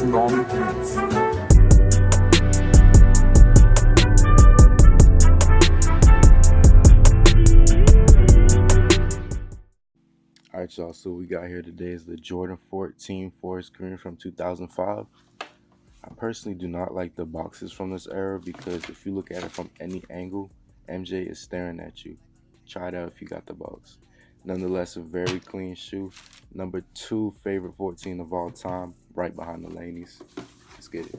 Alright, y'all, so we got here today is the Jordan 14 Forest Green from 2005. I personally do not like the boxes from this era because if you look at it from any angle, MJ is staring at you. Try it out if you got the box. Nonetheless, a very clean shoe. Number 2 favorite 14 of all time, right behind the Laneys. Let's get it.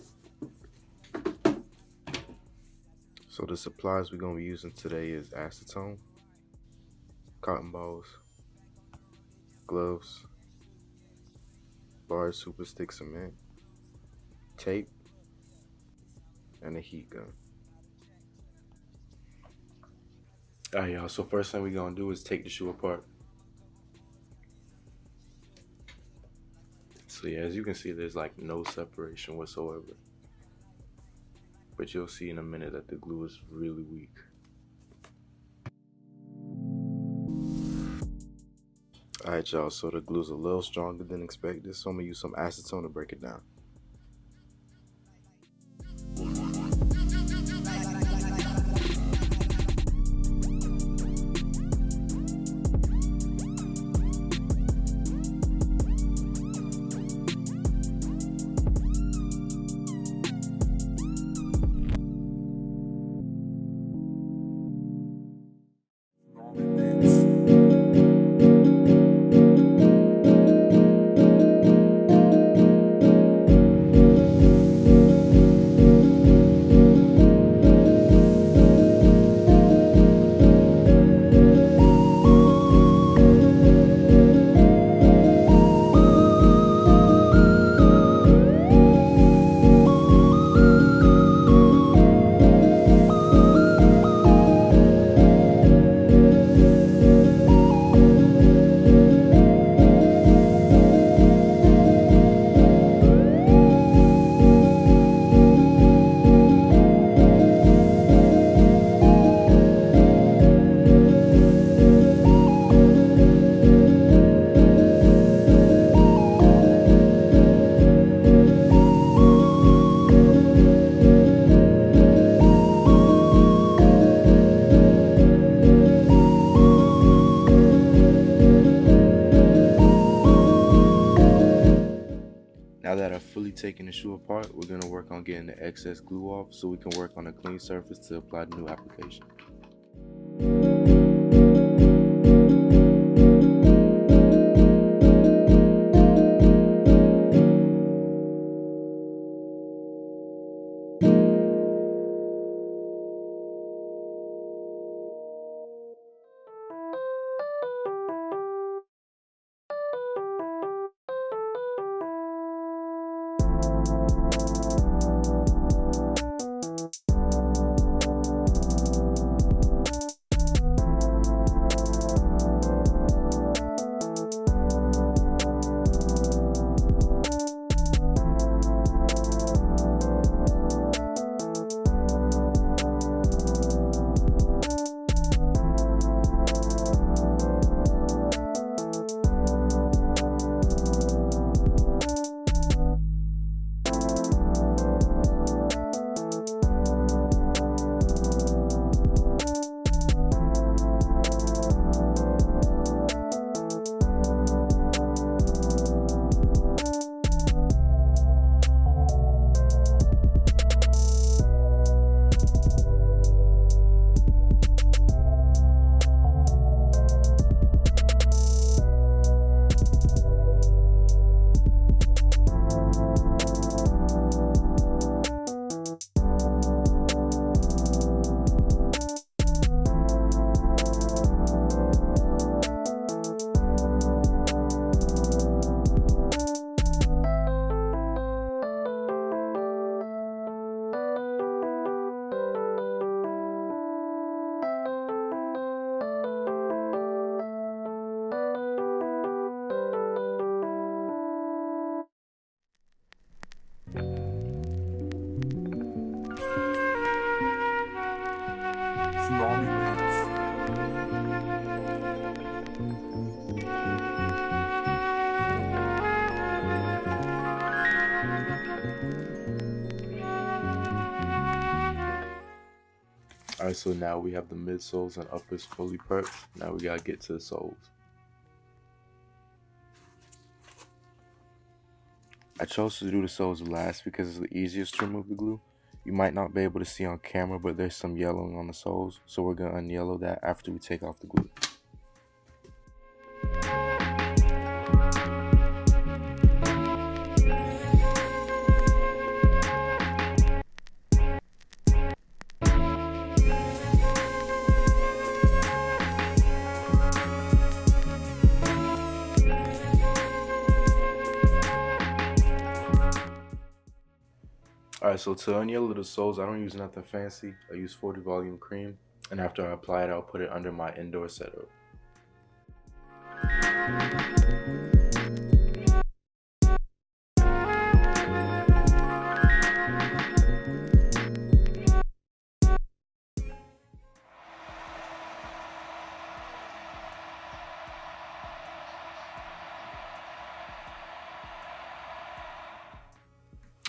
So the supplies we're going to be using today is acetone, cotton balls, gloves, large super stick cement, tape, and a heat gun. Alright, y'all, so first thing we're gonna do is take the shoe apart. So yeah, as you can see, there's like no separation whatsoever. But you'll see in a minute that the glue is really weak. Alright, y'all, so the glue's a little stronger than expected, so I'm gonna use some acetone to break it down. Now that I've fully taken the shoe apart, we're going to work on getting the excess glue off so we can work on a clean surface to apply the new application. Alright, so now we have the midsoles and uppers fully prepped. Now we gotta get to the soles. I chose to do the soles last because it's the easiest to remove the glue. You might not be able to see on camera, but there's some yellowing on the soles, so we're gonna unyellow that after we take off the glue. Alright, so to unyellow the soles, I don't use nothing fancy. I use 40 volume cream, and after I apply it, I'll put it under my indoor setup.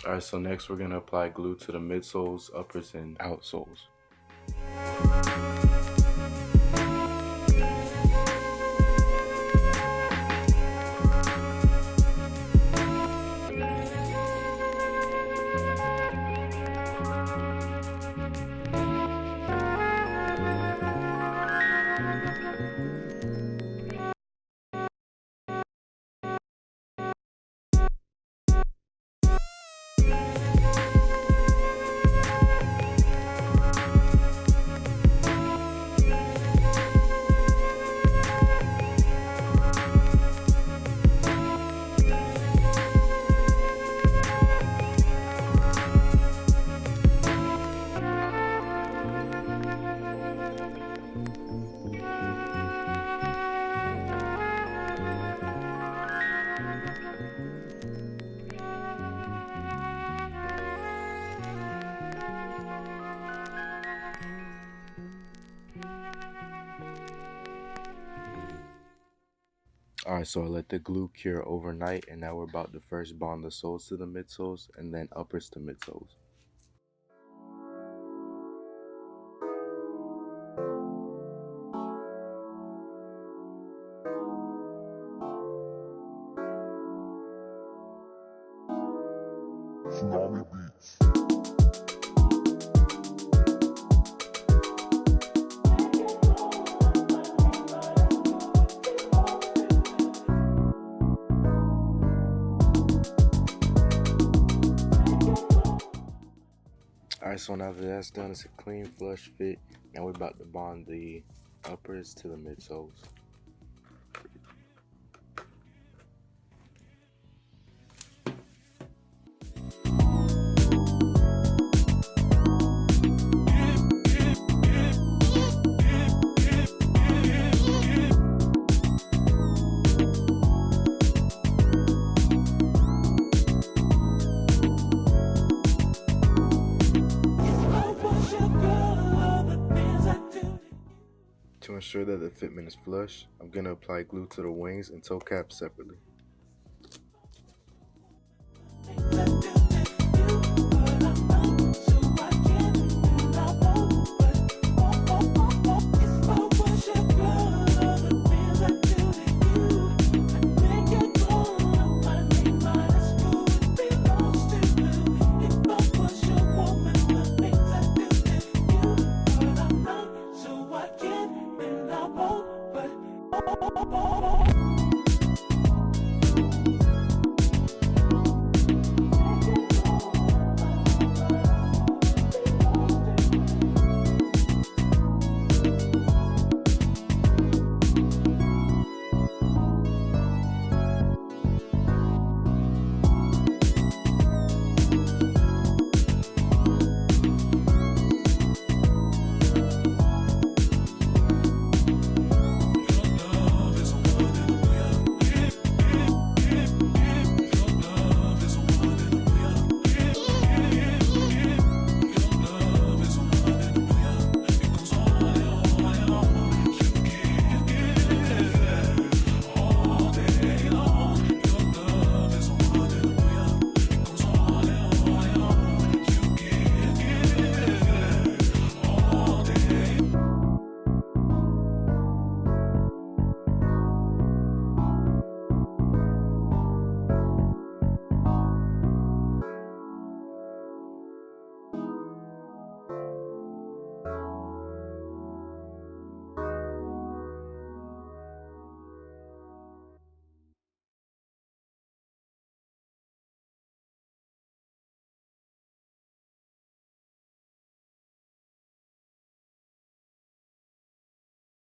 Alright, so next we're going to apply glue to the midsoles, uppers, and outsoles. Alright, so I let the glue cure overnight, and now we're about to first bond the soles to the midsoles and then uppers to midsoles. Alright, so now that that's done, it's a clean flush fit. Now we're about to bond the uppers to the midsoles. To ensure that the fitment is flush, I'm going to apply glue to the wings and toe caps separately.